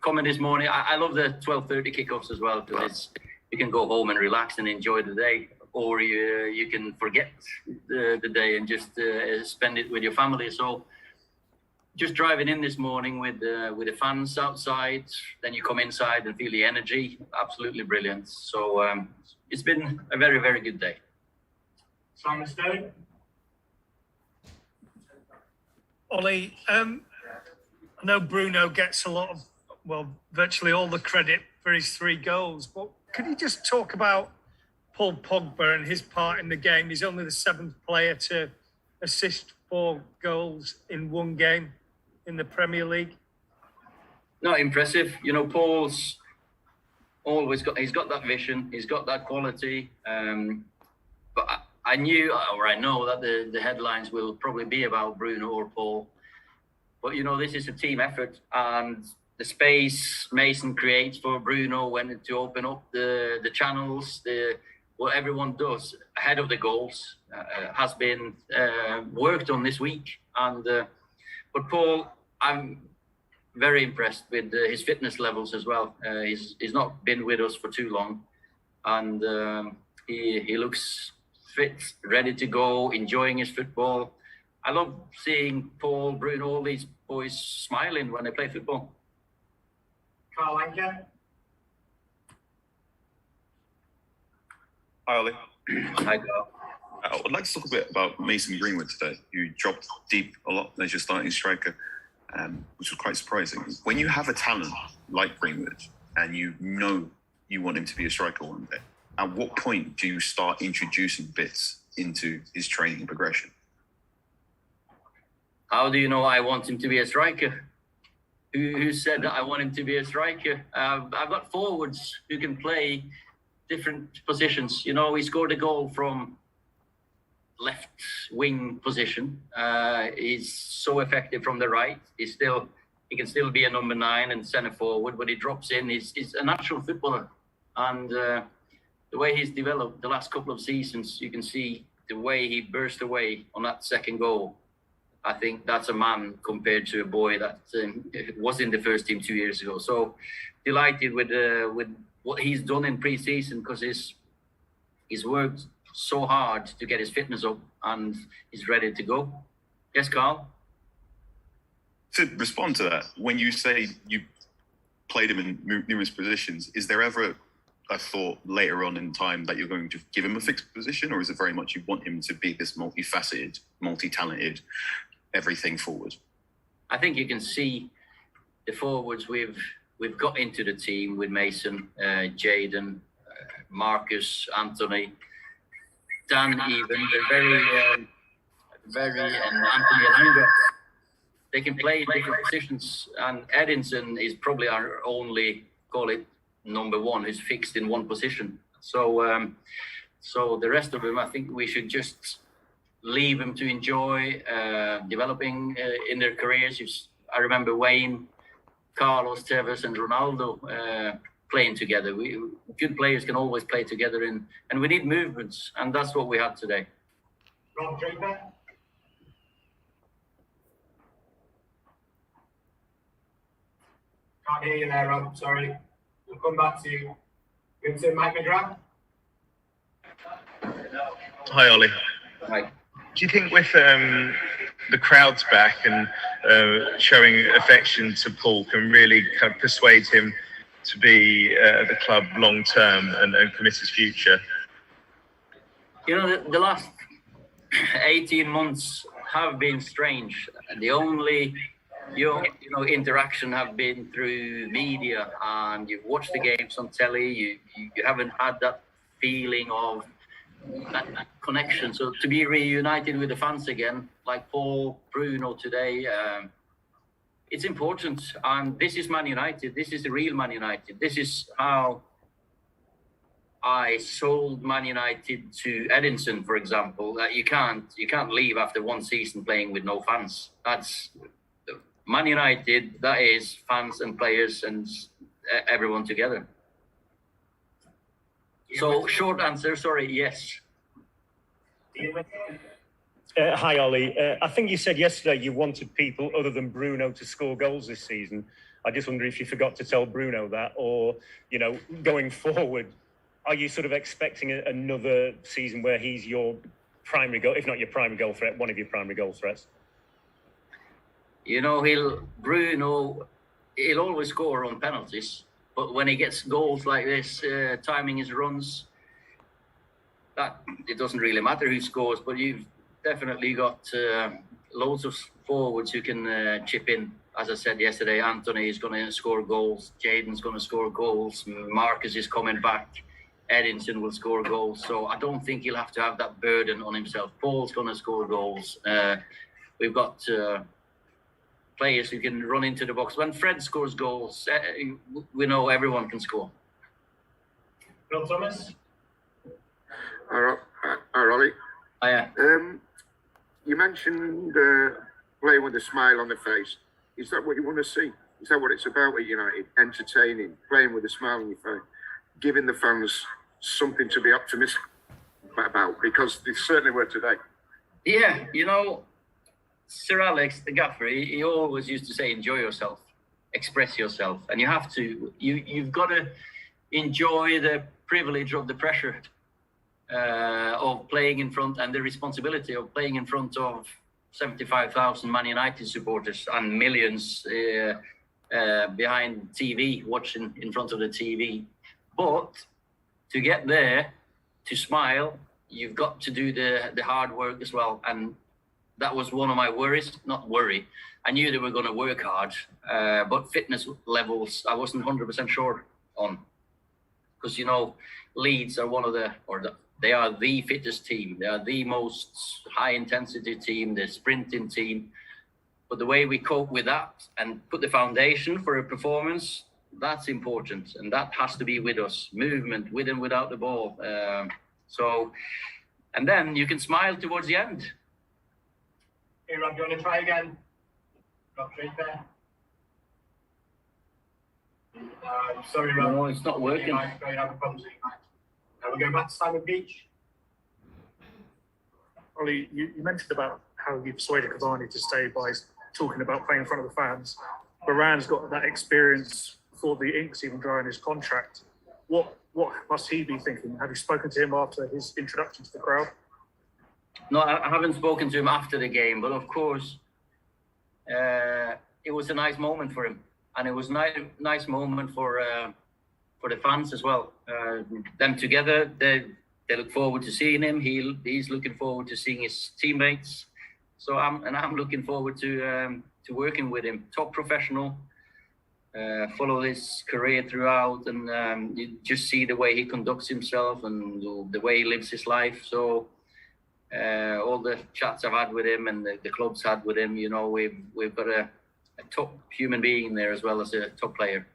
coming this morning. I love the 12:30 kickoffs as well, because you can go home and relax and enjoy the day, or you can forget the day and just spend it with your family. So just driving in this morning with the fans outside, then you come inside and feel the energy. Absolutely brilliant. So it's been a very, very good day. Simon Stone. Ollie, I know Bruno gets a lot of, well, virtually all the credit for his 3 goals, but could you just talk about Paul Pogba and his part in the game? He's only the 7th player to assist 4 goals in 1 game in the Premier League. No, impressive. You know, Paul's always he's got that vision, he's got that quality. But I know that the headlines will probably be about Bruno or Paul. But, you know, this is a team effort, and the space Mason creates for Bruno when to open up the channels, what everyone does ahead of the goals has been worked on this week. And but Paul, I'm very impressed with his fitness levels as well. He's not been with us for too long, and he looks fit, ready to go, enjoying his football. I love seeing Paul, Bruno, all these boys smiling when they play football. Carl Anker. Hi, Ollie. Hi, Carl. I'd like to talk a bit about Mason Greenwood today. You dropped deep a lot as your starting striker, which was quite surprising. When you have a talent like Greenwood and you know you want him to be a striker one day, at what point do you start introducing bits into his training and progression? How do you know I want him to be a striker? Who said that I want him to be a striker? I've got forwards who can play different positions. You know, he scored a goal from left wing position. He's so effective from the right. He can still be a number 9 and centre forward, but he drops in. He's a natural footballer. And the way he's developed the last couple of seasons, you can see the way he burst away on that second goal. I think that's a man compared to a boy that was in the first team 2 years ago. So delighted with what he's done in pre-season, because he's worked so hard to get his fitness up, and he's ready to go. Yes, Carl? To respond to that, when you say you played him in numerous positions, is there ever a thought later on in time that you're going to give him a fixed position, or is it very much you want him to be this multifaceted, multi-talented, everything forward? I think you can see the forwards we've got into the team with Mason, Jayden, Marcus, Anthony, Dan even. They're very and Anthony Elanga. They can play in different positions, and Edinson is probably our only, call it, number 1 who's fixed in one position. So so the rest of them, I think we should just leave them to enjoy developing in their careers. I remember Wayne, Carlos, Tevez and Ronaldo playing together. Good players can always play together, and we need movements, and that's what we had today. Rob Draper. Can't hear you there, Rob. Sorry. We'll come back to you. Vincent Mike McGrath. Hi, Ollie. Hi. Do you think with the crowds back and showing affection to Paul can really kind of persuade him to be at the club long term and commit his future? You know, the last 18 months have been strange. The only interaction have been through media, and you've watched the games on telly. You haven't had that feeling of that connection. So to be reunited with the fans again, like Paul, Bruno today, it's important. And this is Man United. This is the real Man United. This is how I sold Man United to Edinson, for example. That you can't leave after one season playing with no fans. That's Man United. That is fans and players and everyone together. So short answer, sorry, yes. Hi, Ollie. I think you said yesterday you wanted people other than Bruno to score goals this season. I just wonder if you forgot to tell Bruno that, or, you know, going forward, are you sort of expecting another season where he's your primary goal, if not your primary goal threat, one of your primary goal threats? You know, Bruno, he'll always score on penalties, but when he gets goals like this, timing his runs, that it doesn't really matter who scores, but you've definitely got loads of forwards who can chip in. As I said yesterday, Anthony is going to score goals, Jaden's going to score goals, Marcus is coming back, Edinson will score goals. So I don't think he'll have to have that burden on himself. Paul's going to score goals. We've got players who can run into the box. When Fred scores goals, we know everyone can score. Bill Thomas? Hi, Ollie. Oh, yeah. You mentioned playing with a smile on the face. Is that what you want to see? Is that what it's about at United? Entertaining, playing with a smile on your face, giving the fans something to be optimistic about, because they certainly were today. Yeah, you know, Sir Alex, the gaffer, he always used to say, enjoy yourself, express yourself. And you have to, you've got to enjoy the privilege of the pressure of playing in front, and the responsibility of playing in front of 75,000 Man United supporters and millions behind TV, watching in front of the TV. But to get there, to smile, you've got to do the hard work as well. And that was one of my worries, not worry. I knew they were going to work hard, but fitness levels, I wasn't 100% sure on. Because, you know, Leeds are they are the fittest team. They are the most high-intensity team, the sprinting team. But the way we cope with that and put the foundation for a performance, that's important. And that has to be with us. Movement, with and without the ball. And then you can smile towards the end. Hey, Rob, do you want to try again? Rob, straight there. Sorry, Rob. No, it's not working. You have a problem. We're going back to Simon Beach. Ollie, you mentioned about how you persuaded Cavani to stay by talking about playing in front of the fans. Varane's got that experience before the ink's even dry in his contract. What must he be thinking? Have you spoken to him after his introduction to the crowd? No, I haven't spoken to him after the game, but of course, it was a nice moment for him, and it was a nice moment for the fans as well. Them together, they look forward to seeing him. He's looking forward to seeing his teammates. So I'm looking forward to working with him. Top professional, follow his career throughout, and you just see the way he conducts himself and the way he lives his life. So all the chats I've had with him and the club's had with him, you know, we've got a top human being there as well as a top player.